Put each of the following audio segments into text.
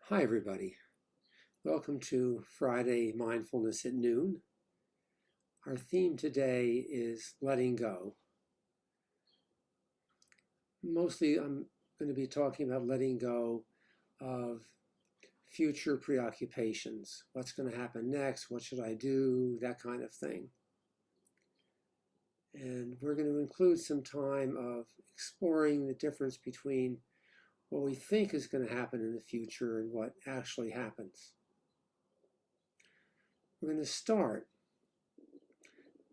Hi, everybody. Welcome to Friday Mindfulness at Noon. Our theme today is letting go. Mostly, I'm going to be talking about letting go of future preoccupations. What's going to happen next? What should I do? That kind of thing. And we're going to include some time of exploring the difference between what we think is going to happen in the future and what actually happens. We're going to start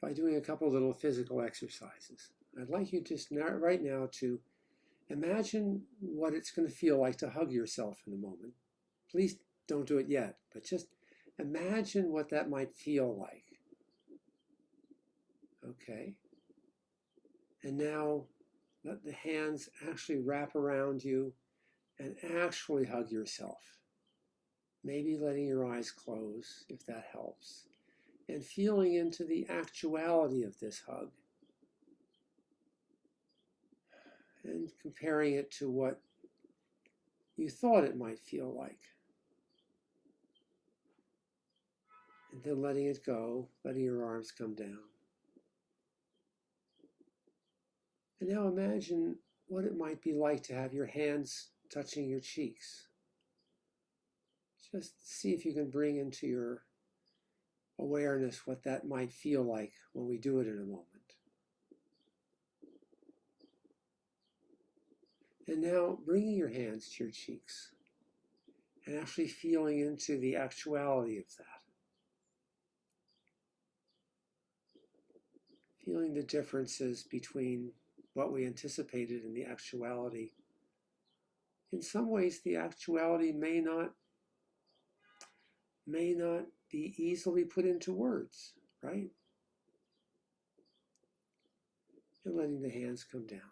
by doing a couple little physical exercises. I'd like you just right now to imagine what it's going to feel like to hug yourself in a moment. Please don't do it yet, but just imagine what that might feel like. Okay. And now let the hands actually wrap around you and actually hug yourself. Maybe letting your eyes close if that helps. And feeling into the actuality of this hug. And comparing it to what you thought it might feel like. And then letting it go, letting your arms come down. And now imagine what it might be like to have your hands touching your cheeks. Just see if you can bring into your awareness what that might feel like when we do it in a moment. And now bringing your hands to your cheeks and actually feeling into the actuality of that. Feeling the differences between what we anticipated and the actuality. In some ways, the actuality may not be easily put into words, right? And letting the hands come down.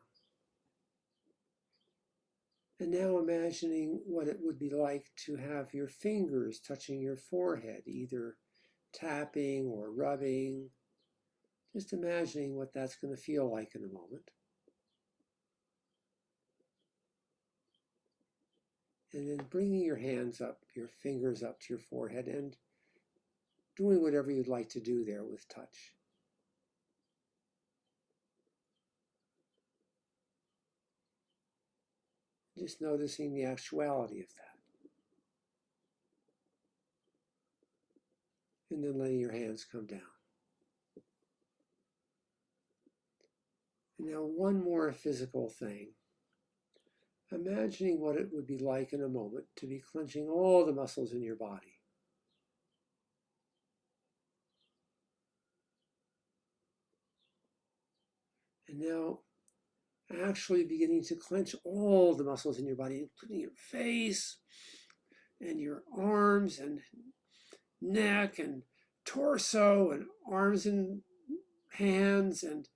And now imagining what it would be like to have your fingers touching your forehead, either tapping or rubbing. Just imagining what that's going to feel like in a moment. And then bringing your hands up, your fingers up to your forehead and doing whatever you'd like to do there with touch. Just noticing the actuality of that. And then letting your hands come down. And now one more physical thing. Imagining what it would be like in a moment to be clenching all the muscles in your body. And now actually beginning to clench all the muscles in your body, including your face and your arms and neck and torso and arms and hands and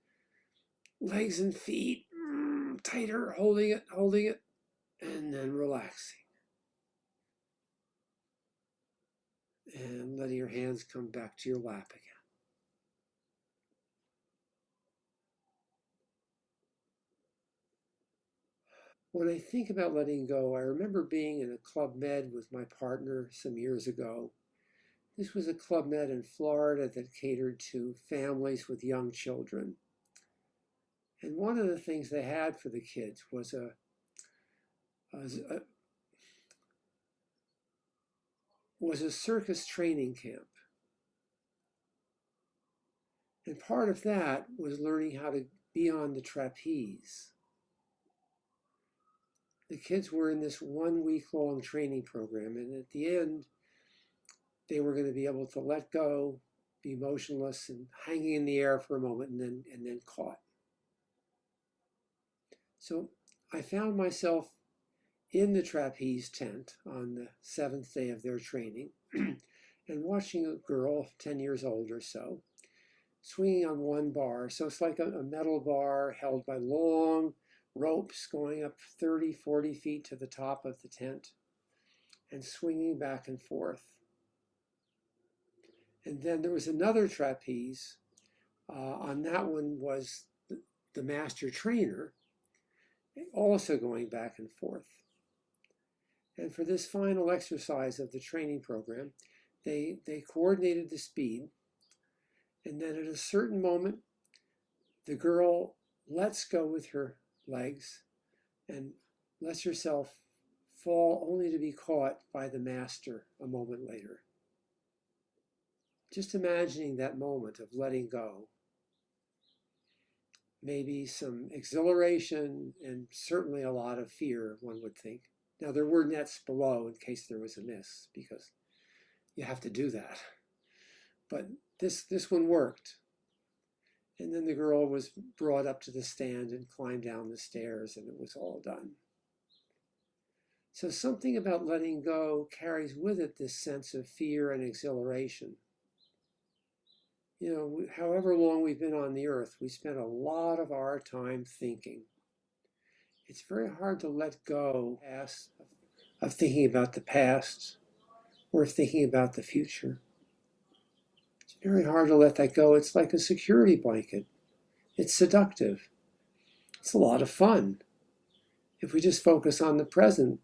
legs and feet. Tighter, holding it, and then relaxing. And letting your hands come back to your lap again. When I think about letting go, I remember being in a Club Med with my partner some years ago. This was a Club Med in Florida that catered to families with young children. And one of the things they had for the kids was a circus training camp. And part of that was learning how to be on the trapeze. The kids were in this 1 week long training program, and at the end, they were going to be able to let go, be motionless, and hanging in the air for a moment, and then caught. So I found myself in the trapeze tent on the 7th day of their training, and watching a girl 10 years old or so, swinging on one bar. So it's like a metal bar held by long ropes going up 30, 40 feet to the top of the tent and swinging back and forth. And then there was another trapeze. On that one was the master trainer, also going back and forth. And for this final exercise of the training program, they coordinated the speed. And then at a certain moment, the girl lets go with her legs and lets herself fall only to be caught by the master a moment later. Just imagining that moment of letting go. Maybe some exhilaration and certainly a lot of fear, one would think. Now, there were nets below in case there was a miss, because you have to do that. But this one worked. And then the girl was brought up to the stand and climbed down the stairs, and it was all done. So something about letting go carries with it this sense of fear and exhilaration. You know, however long we've been on the earth, we spend a lot of our time thinking. It's very hard to let go of thinking about the past or thinking about the future. It's very hard to let that go. It's like a security blanket. It's seductive. It's a lot of fun. If we just focus on the present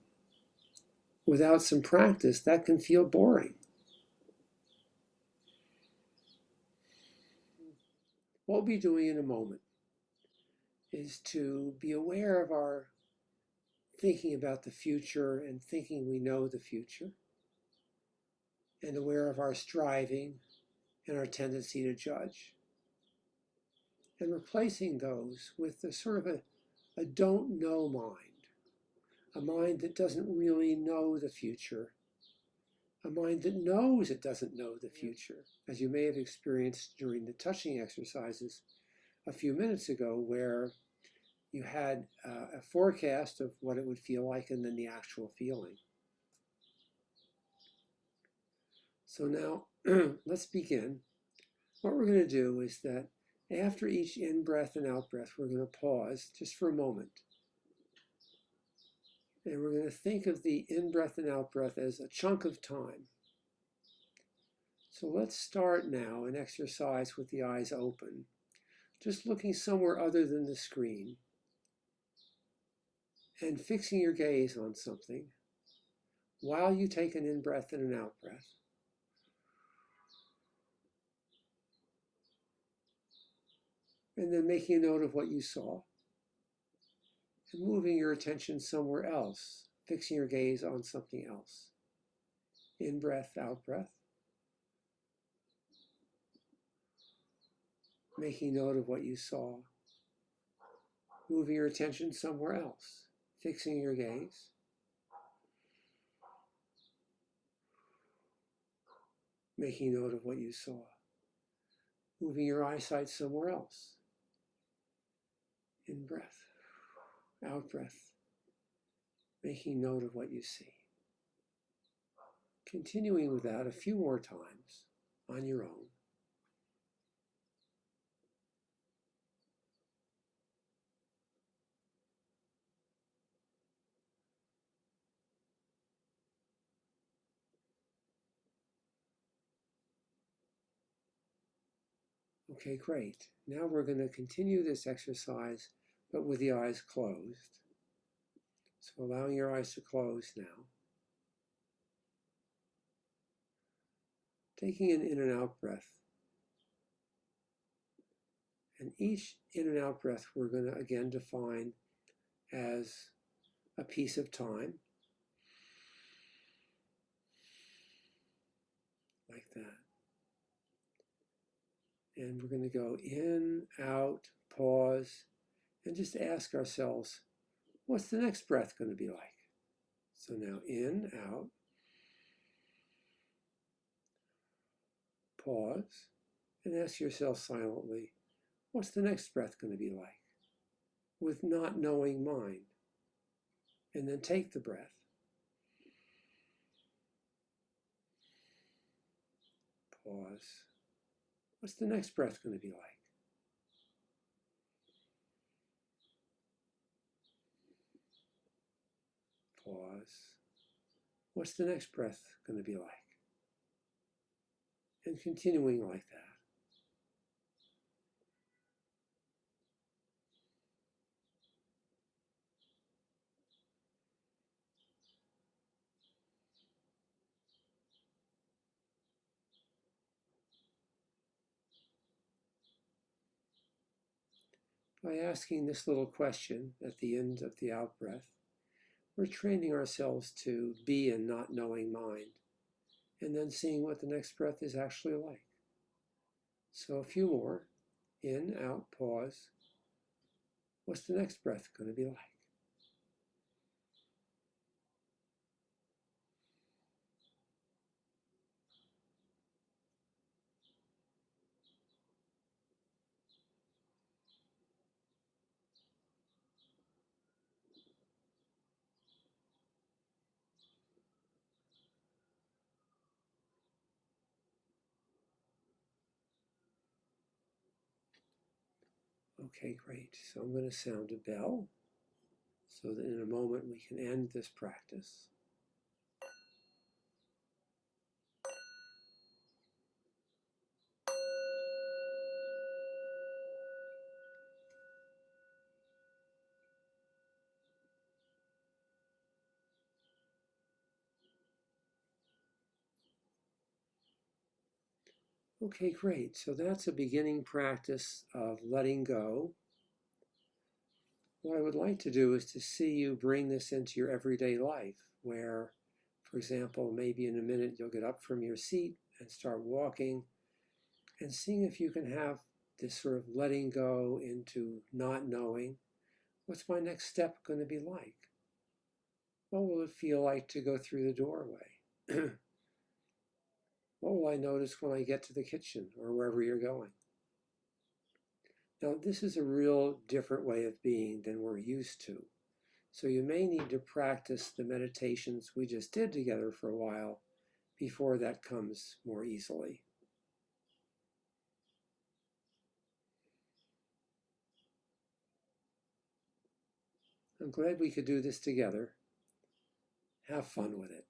without some practice, that can feel boring. What we'll be doing in a moment is to be aware of our thinking about the future and thinking we know the future, and aware of our striving and our tendency to judge, and replacing those with a sort of a don't know mind, a mind that doesn't really know the future, a mind that knows it doesn't know the future, as you may have experienced during the touching exercises a few minutes ago, where you had a forecast of what it would feel like and then the actual feeling. So now let's begin. What we're going to do is that after each in-breath and out-breath, we're going to pause just for a moment. And we're going to think of the in-breath and out-breath as a chunk of time. So let's start now an exercise with the eyes open, just looking somewhere other than the screen and fixing your gaze on something while you take an in-breath and an out-breath. And then making a note of what you saw and moving your attention somewhere else, fixing your gaze on something else. In-breath, out-breath. Making note of what you saw. Moving your attention somewhere else, fixing your gaze. Making note of what you saw. Moving your eyesight somewhere else. In-breath, out-breath. Making note of what you see. Continuing with that a few more times on your own. Okay, great. Now we're going to continue this exercise, but with the eyes closed. So allowing your eyes to close now. Taking an in and out breath. And each in and out breath we're going to again define as a piece of time. Like that. And we're going to go in, out, pause, and just ask ourselves, what's the next breath going to be like? So now in, out, pause, and ask yourself silently, what's the next breath going to be like? With not knowing mind. And then take the breath. Pause. What's the next breath going to be like? Pause. What's the next breath going to be like? And continuing like that. By asking this little question at the end of the out-breath, we're training ourselves to be in not knowing mind, and then seeing what the next breath is actually like. So a few more. In, out, pause. What's the next breath going to be like? Okay, great. So I'm going to sound a bell so that in a moment we can end this practice. Okay, great. So that's a beginning practice of letting go. What I would like to do is to see you bring this into your everyday life, where, for example, maybe in a minute you'll get up from your seat and start walking, and seeing if you can have this sort of letting go into not knowing. What's my next step going to be like? What will it feel like to go through the doorway? What will I notice when I get to the kitchen or wherever you're going? Now, this is a real different way of being than we're used to. So you may need to practice the meditations we just did together for a while before that comes more easily. I'm glad we could do this together. Have fun with it.